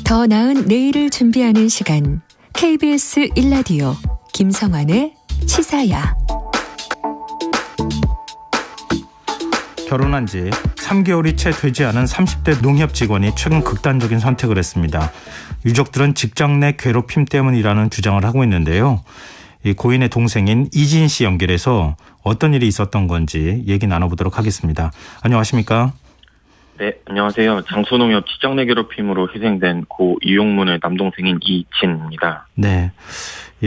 더 나은 내일을 준비하는 시간 KBS 1라디오 김성환의 시사야. 결혼한 지 3개월이 채 되지 않은 30대 농협 직원이 최근 극단적인 선택을 했습니다. 유족들은 직장 내 괴롭힘 때문이라는 주장을 하고 있는데요. 이 고인의 동생인 이진 씨 연결해서 어떤 일이 있었던 건지 얘기 나눠보도록 하겠습니다. 안녕하십니까? 네, 안녕하세요. 장수농협 직장 내 괴롭힘으로 희생된 고 이용문의 남동생인 이진입니다. 네,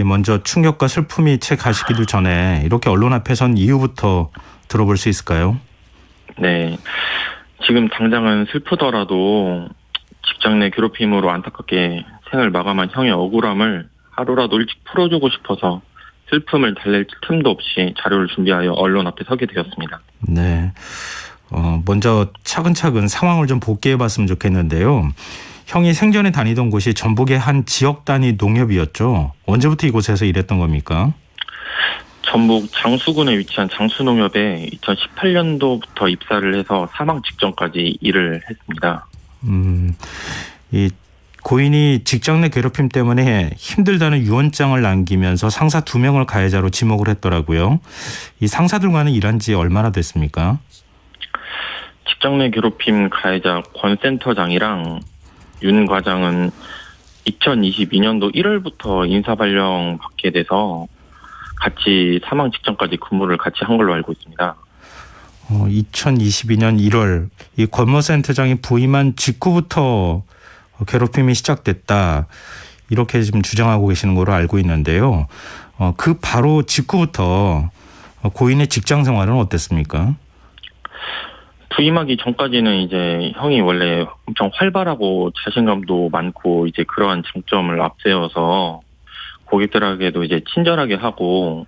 먼저 충격과 슬픔이 채 가시기도 전에 이렇게 언론 앞에 선 이유부터 들어볼 수 있을까요? 네, 지금 당장은 슬프더라도 직장 내 괴롭힘으로 안타깝게 생을 마감한 형의 억울함을 하루라도 일찍 풀어주고 싶어서 슬픔을 달랠 틈도 없이 자료를 준비하여 언론 앞에 서게 되었습니다. 네, 먼저 차근차근 상황을 좀 복기해봤으면 좋겠는데요. 형이 생전에 다니던 곳이 전북의 한 지역 단위 농협이었죠. 언제부터 이곳에서 일했던 겁니까? 전북 장수군에 위치한 장수농협에 2018년도부터 입사를 해서 사망 직전까지 일을 했습니다. 이 고인이 직장 내 괴롭힘 때문에 힘들다는 유언장을 남기면서 상사 2명을 가해자로 지목을 했더라고요. 이 상사들과는 일한 지 얼마나 됐습니까? 직장 내 괴롭힘 가해자 권 센터장이랑 윤 과장은 2022년도 1월부터 인사발령 받게 돼서 같이 사망 직전까지 근무를 같이 한 걸로 알고 있습니다. 2022년 1월 이 권모 센터장이 부임한 직후부터 괴롭힘이 시작됐다. 이렇게 지금 주장하고 계시는 걸로 알고 있는데요. 그 바로 직후부터 고인의 직장 생활은 어땠습니까? 부임하기 전까지는 이제 형이 원래 엄청 활발하고 자신감도 많고 이제 그러한 장점을 앞세워서 고객들에게도 이제 친절하게 하고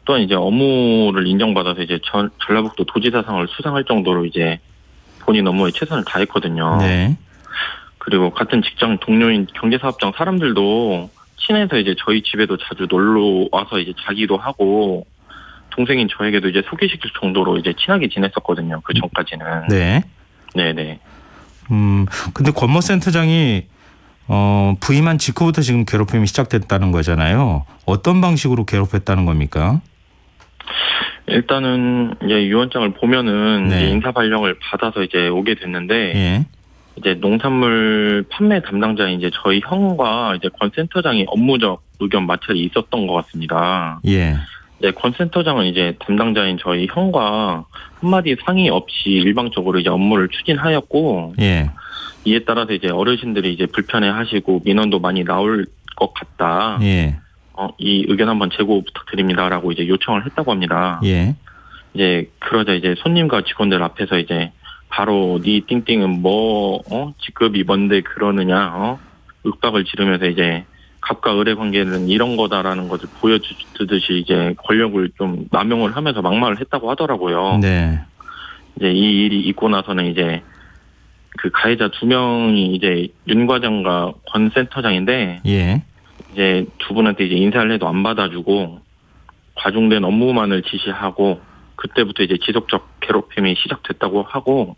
또한 이제 업무를 인정받아서 이제 전라북도 도지사상을 수상할 정도로 이제 본인 업무에 최선을 다했거든요. 네. 그리고 같은 직장 동료인 경제사업장 사람들도 친해서 이제 저희 집에도 자주 놀러 와서 이제 자기도 하고 동생인 저에게도 이제 소개시킬 정도로 이제 친하게 지냈었거든요. 그 전까지는. 네. 네네. 근데 권모 센터장이 부임한 직후부터 지금 괴롭힘이 시작됐다는 거잖아요. 어떤 방식으로 괴롭혔다는 겁니까? 일단은 이제 유언장을 보면은 네. 이제 인사 발령을 받아서 이제 오게 됐는데 예. 이제 농산물 판매 담당자인 이제 저희 형과 이제 권 센터장이 업무적 의견 마찰이 있었던 것 같습니다. 예. 이제 권 센터장은 이제 담당자인 저희 형과 한마디 상의 없이 일방적으로 이제 업무를 추진하였고, 예. 이에 따라서 이제 어르신들이 이제 불편해하시고 민원도 많이 나올 것 같다. 예. 이 의견 한번 제고 부탁드립니다라고 이제 요청을 했다고 합니다. 예. 이제 그러자 이제 손님과 직원들 앞에서 이제 바로 네 띵띵은 뭐 직급이 뭔데 그러느냐 윽박을 지르면서 이제 갑과 을의 관계는 이런 거다라는 것을 보여주듯이 이제 권력을 좀 남용을 하면서 막말을 했다고 하더라고요. 네. 이제 이 일이 있고 나서는 이제 그 가해자 2명이 이제 윤 과장과 권 센터장인데 예. 이제 두 분한테 이제 인사를 해도 안 받아주고 과중된 업무만을 지시하고 그때부터 이제 지속적 괴롭힘이 시작됐다고 하고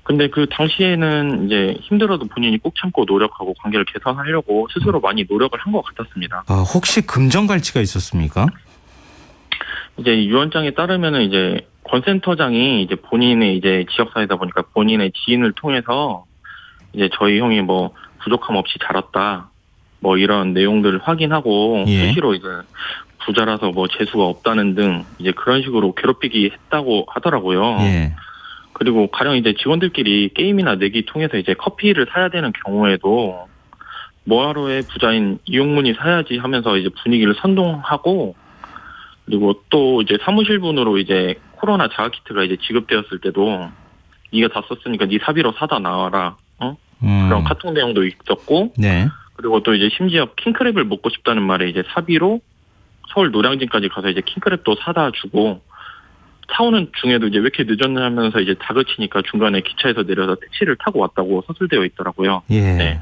근데 그 당시에는 이제 힘들어도 본인이 꾹 참고 노력하고 관계를 개선하려고 스스로 많이 노력을 한 것 같았습니다. 혹시 금전갈취가 있었습니까? 이제 유언장에 따르면은 이제 권 센터장이 이제 본인의 이제 지역사회다 보니까 본인의 지인을 통해서 이제 저희 형이 뭐 부족함 없이 자랐다 뭐 이런 내용들을 확인하고 예. 수시로 이제 부자라서 뭐 재수가 없다는 등 이제 그런 식으로 괴롭히기 했다고 하더라고요. 예. 그리고 가령 이제 직원들끼리 게임이나 내기 통해서 이제 커피를 사야 되는 경우에도 뭐하러의 부자인 이용문이 사야지 하면서 이제 분위기를 선동하고 그리고 또 이제 사무실분으로 이제 코로나 자가키트가 이제 지급되었을 때도 네가 다 썼으니까 네 사비로 사다 나와라. 그런 카톡 내용도 있었고 네. 그리고 또 이제 심지어 킹크랩을 먹고 싶다는 말에 이제 사비로 서울 노량진까지 가서 이제 킹크랩도 사다 주고 차오는 중에도 이제 왜 이렇게 늦었냐 하면서 이제 다그치니까 중간에 기차에서 내려서 택시를 타고 왔다고 서술되어 있더라고요. 예. 네.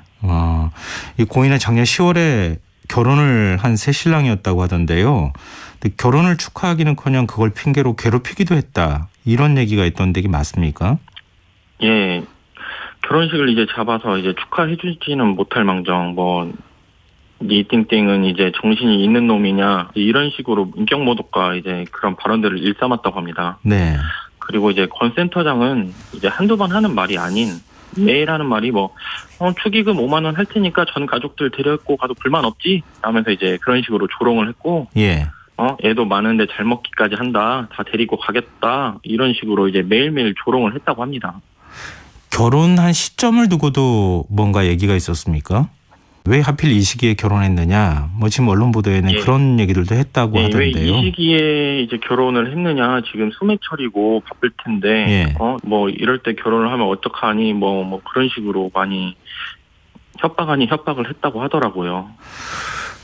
이 고인은 작년 10월에 결혼을 한 새 신랑이었다고 하던데요. 근데 결혼을 축하하기는커녕 그걸 핑계로 괴롭히기도 했다. 이런 얘기가 있던데 이게 맞습니까? 예. 결혼식을 이제 잡아서 이제 축하해주지는 못할 망정, 니 띵띵은 이제 정신이 있는 놈이냐, 이런 식으로 인격 모독과 이제 그런 발언들을 일삼았다고 합니다. 네. 그리고 이제 권 센터장은 이제 한두 번 하는 말이 아닌 매일 하는 말이 축의금 5만 원 할 테니까 전 가족들 데려고 가도 불만 없지? 하면서 이제 그런 식으로 조롱을 했고, 예. 애도 많은데 잘 먹기까지 한다. 다 데리고 가겠다. 이런 식으로 이제 매일매일 조롱을 했다고 합니다. 결혼한 시점을 두고도 뭔가 얘기가 있었습니까? 왜 하필 이 시기에 결혼했느냐? 지금 언론 보도에는 그런 얘기들도 했다고 하던데요. 왜 이 시기에 이제 결혼을 했느냐? 지금 소매철이고 바쁠 텐데, 이럴 때 결혼을 하면 어떡하니? 그런 식으로 많이 협박 아닌 협박을 했다고 하더라고요.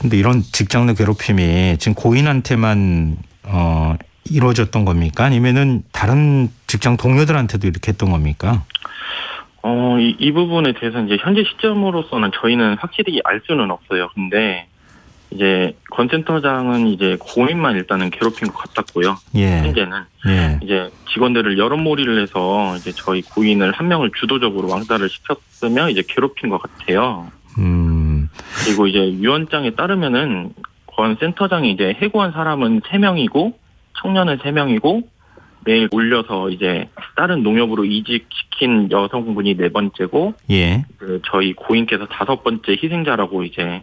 근데 이런 직장 내 괴롭힘이 지금 고인한테만 이루어졌던 겁니까? 아니면은 다른 직장 동료들한테도 이렇게 했던 겁니까? 이 부분에 대해서는 이제 현재 시점으로서는 저희는 확실히 알 수는 없어요. 근데 이제 권 센터장은 이제 고인만 일단은 괴롭힌 것 같았고요. 예. 현재는 예. 이제 직원들을 여론몰이를 해서 이제 저희 고인을 한 명을 주도적으로 왕따를 시켰으며 이제 괴롭힌 것 같아요. 그리고 이제 유언장에 따르면은 권 센터장이 이제 해고한 사람은 3명이고 청년은 3명이고 매일 올려서 이제 다른 농협으로 이직시킨 여성분이 4번째고, 예. 저희 고인께서 5번째 희생자라고 이제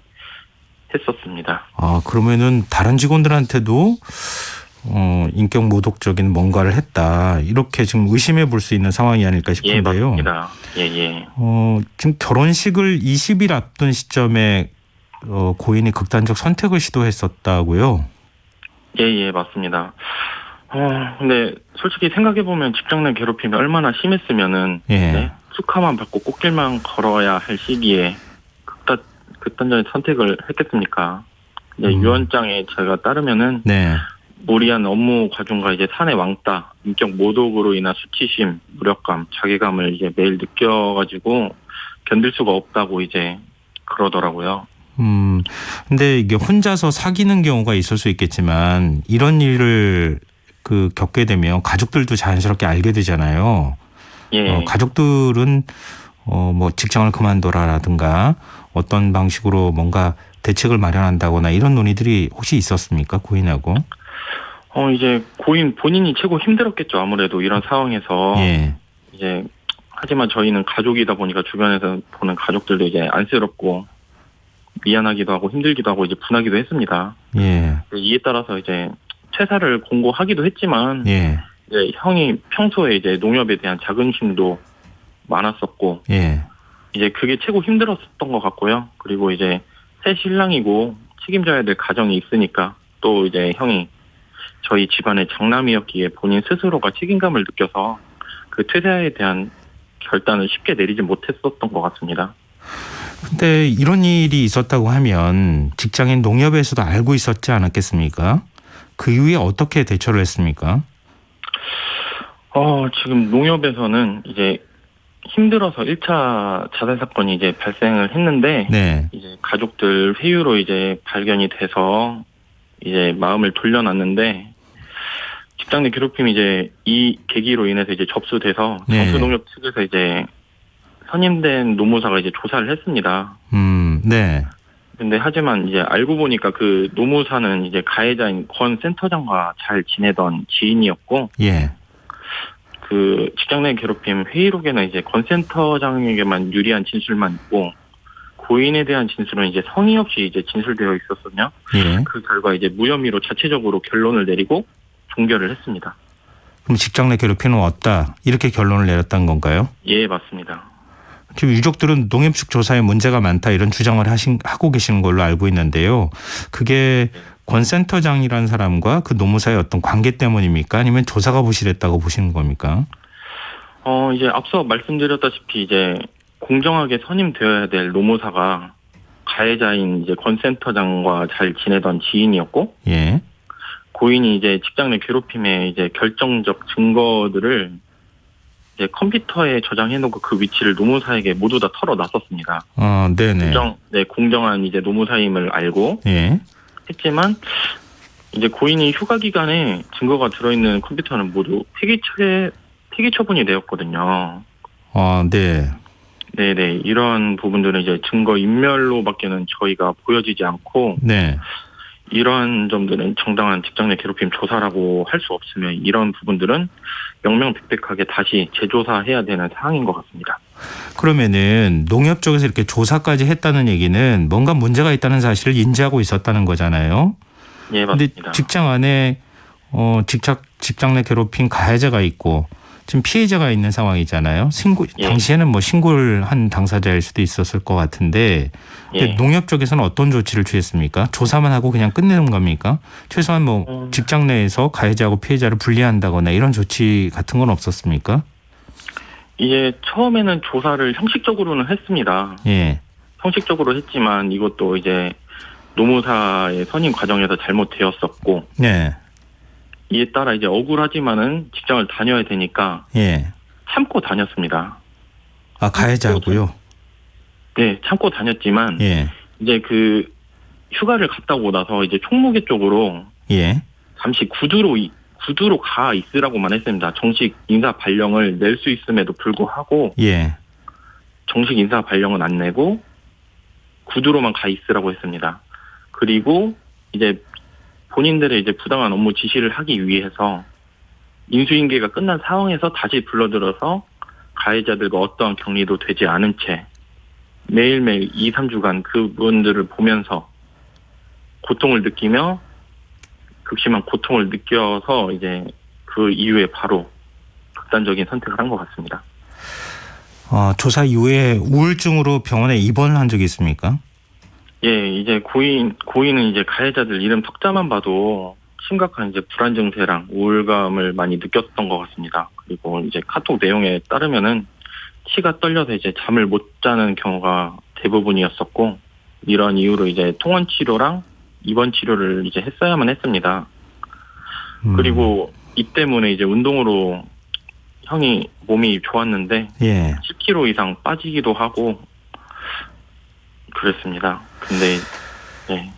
했었습니다. 그러면은 다른 직원들한테도 인격 모독적인 뭔가를 했다, 이렇게 지금 의심해 볼 수 있는 상황이 아닐까 싶은데요. 예, 맞습니다. 예. 지금 결혼식을 20일 앞둔 시점에 고인이 극단적 선택을 시도했었다고요? 예, 맞습니다. 근데 솔직히 생각해보면 직장 내 괴롭힘이 얼마나 심했으면은, 축하만 받고 꽃길만 걸어야 할 시기에 극단적인 선택을 했겠습니까? 유언장에 제가 따르면은, 무리한 업무 과중과 이제 사내 왕따, 인격 모독으로 인한 수치심, 무력감, 자괴감을 이제 매일 느껴가지고 견딜 수가 없다고 이제 그러더라고요. 근데 이게 혼자서 사귀는 경우가 있을 수 있겠지만 이런 일을 겪게 되면 가족들도 자연스럽게 알게 되잖아요. 예. 가족들은 직장을 그만둬라라든가 어떤 방식으로 뭔가 대책을 마련한다거나 이런 논의들이 혹시 있었습니까, 고인하고? 이제 고인 본인이 최고 힘들었겠죠. 아무래도 이런 상황에서. 예. 이제 하지만 저희는 가족이다 보니까 주변에서 보는 가족들도 이제 안쓰럽고 미안하기도 하고 힘들기도 하고 이제 분하기도 했습니다. 예. 이에 따라서 이제 퇴사를 공고하기도 했지만, 이제 형이 평소에 이제 농협에 대한 자긍심도 많았었고, 이제 그게 최고 힘들었던 것 같고요. 그리고 이제 새 신랑이고 책임져야 될 가정이 있으니까 또 이제 형이 저희 집안의 장남이었기에 본인 스스로가 책임감을 느껴서 그 퇴사에 대한 결단을 쉽게 내리지 못했었던 것 같습니다. 근데 이런 일이 있었다고 하면 직장인 농협에서도 알고 있었지 않았겠습니까? 그 이후에 어떻게 대처를 했습니까? 지금 농협에서는 이제 힘들어서 1차 자살 사건이 이제 발생을 했는데, 이제 가족들 회유로 이제 발견이 돼서 이제 마음을 돌려놨는데, 직장 내 괴롭힘이 이제 이 계기로 인해서 이제 접수돼서 정수농협 측에서 이제 선임된 노무사가 이제 조사를 했습니다. 근데 하지만 이제 알고 보니까 그 노무사는 이제 가해자인 권 센터장과 잘 지내던 지인이었고, 그 직장 내 괴롭힘 회의록에는 이제 권 센터장에게만 유리한 진술만 있고 고인에 대한 진술은 이제 성의 없이 이제 진술되어 있었으며, 그 결과 이제 무혐의로 자체적으로 결론을 내리고 종결을 했습니다. 그럼 직장 내 괴롭힘은 없다, 이렇게 결론을 내렸다는 건가요? 예, 맞습니다. 지금 유족들은 농협 측 조사에 문제가 많다 이런 주장을 하고 계시는 걸로 알고 있는데요. 그게 권 센터장이라는 사람과 그 노무사의 어떤 관계 때문입니까? 아니면 조사가 부실했다고 보시는 겁니까? 이제 앞서 말씀드렸다시피 이제 공정하게 선임되어야 될 노무사가 가해자인 이제 권 센터장과 잘 지내던 지인이었고, 고인이 이제 직장 내 괴롭힘의 이제 결정적 증거들을 이제 컴퓨터에 저장해놓고 그 위치를 노무사에게 모두 다 털어놨었습니다. 공정한 이제 노무사임을 알고 했지만 이제 고인이 휴가 기간에 증거가 들어있는 컴퓨터는 모두 폐기 처분이 되었거든요. 네네. 이런 부분들은 이제 증거 인멸로밖에는 저희가 보여지지 않고, 네. 이러한 점들은 정당한 직장 내 괴롭힘 조사라고 할 수 없으며, 이런 부분들은 명명백백하게 다시 재조사해야 되는 사항인 것 같습니다. 그러면은 농협 쪽에서 이렇게 조사까지 했다는 얘기는 뭔가 문제가 있다는 사실을 인지하고 있었다는 거잖아요. 예, 근데 맞습니다. 직장 안에 직장 내 괴롭힘 가해자가 있고 지금 피해자가 있는 상황이잖아요. 예. 당시에는 뭐 신고를 한 당사자일 수도 있었을 것 같은데 예. 농협 쪽에서는 어떤 조치를 취했습니까? 조사만 하고 그냥 끝내는 겁니까? 최소한 뭐 직장 내에서 가해자하고 피해자를 분리한다거나 이런 조치 같은 건 없었습니까? 이제 처음에는 조사를 형식적으로는 했습니다. 예. 형식적으로 했지만 이것도 이제 노무사의 선임 과정에서 잘못되었었고, 네. 이에 따라 이제 억울하지만은 직장을 다녀야 되니까 예. 참고 다녔습니다. 아, 가해자고요. 네, 참고 다녔지만 예. 이제 그 휴가를 갔다 오고 나서 이제 총무계 쪽으로 예. 잠시 구두로 가 있으라고만 했습니다. 정식 인사 발령을 낼 수 있음에도 불구하고 예. 정식 인사 발령은 안 내고 구두로만 가 있으라고 했습니다. 그리고 이제 본인들의 이제 부당한 업무 지시를 하기 위해서 인수인계가 끝난 상황에서 다시 불러들어서 가해자들과 어떠한 격리도 되지 않은 채 매일매일 2, 3주간 그분들을 보면서 고통을 느끼며 극심한 고통을 느껴서 이제 그 이후에 바로 극단적인 선택을 한 것 같습니다. 조사 이후에 우울증으로 병원에 입원을 한 적이 있습니까? 예, 이제 고인은 이제 가해자들 이름 석자만 봐도 심각한 이제 불안 증세랑 우울감을 많이 느꼈던 것 같습니다. 그리고 이제 카톡 내용에 따르면은 치가 떨려서 이제 잠을 못 자는 경우가 대부분이었었고, 이런 이유로 이제 통원 치료랑 입원 치료를 이제 했어야만 했습니다. 그리고 이 때문에 이제 운동으로 형이 몸이 좋았는데 예. 10kg 이상 빠지기도 하고 그랬습니다. 근데 네.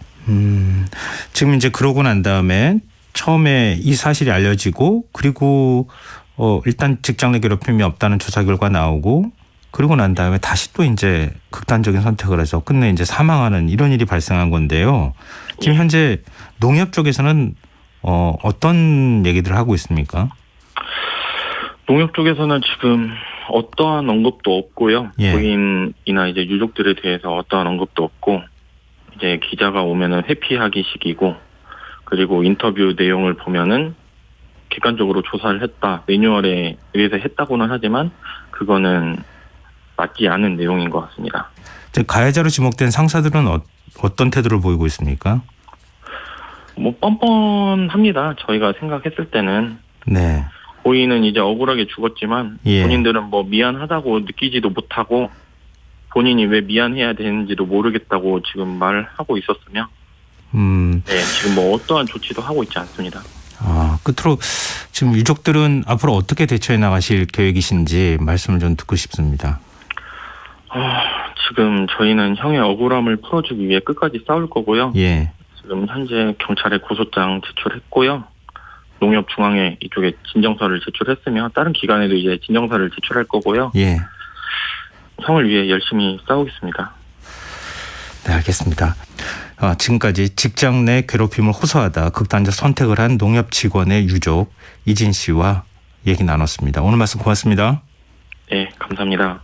지금 이제 그러고 난 다음에 처음에 이 사실이 알려지고 그리고 일단 직장 내 괴롭힘이 없다는 조사 결과 나오고 그러고 난 다음에 다시 또 이제 극단적인 선택을 해서 끝내 이제 사망하는 이런 일이 발생한 건데요. 지금 현재 농협 쪽에서는 어떤 얘기들을 하고 있습니까? 농협 쪽에서는 지금 어떠한 언급도 없고요. 예. 고인이나 이제 유족들에 대해서 어떠한 언급도 없고, 이제 기자가 오면은 회피하기식이고, 그리고 인터뷰 내용을 보면은 객관적으로 조사를 했다, 매뉴얼에 의해서 했다고는 하지만 그거는 맞지 않은 내용인 것 같습니다. 가해자로 지목된 상사들은 어떤 태도를 보이고 있습니까? 뭐 뻔뻔합니다. 저희가 생각했을 때는. 네. 고인은 이제 억울하게 죽었지만 예. 본인들은 뭐 미안하다고 느끼지도 못하고 본인이 왜 미안해야 되는지도 모르겠다고 지금 말하고 있었으며 네, 지금 뭐 어떠한 조치도 하고 있지 않습니다. 끝으로 지금 유족들은 앞으로 어떻게 대처해 나가실 계획이신지 말씀을 좀 듣고 싶습니다. 지금 저희는 형의 억울함을 풀어주기 위해 끝까지 싸울 거고요. 예. 지금 현재 경찰에 고소장 제출했고요. 농협중앙에 이쪽에 진정서를 제출했으며 다른 기관에도 이제 진정서를 제출할 거고요. 예. 형을 위해 열심히 싸우겠습니다. 네, 알겠습니다. 지금까지 직장 내 괴롭힘을 호소하다 극단적 선택을 한 농협 직원의 유족 이진 씨와 얘기 나눴습니다. 오늘 말씀 고맙습니다. 네, 감사합니다.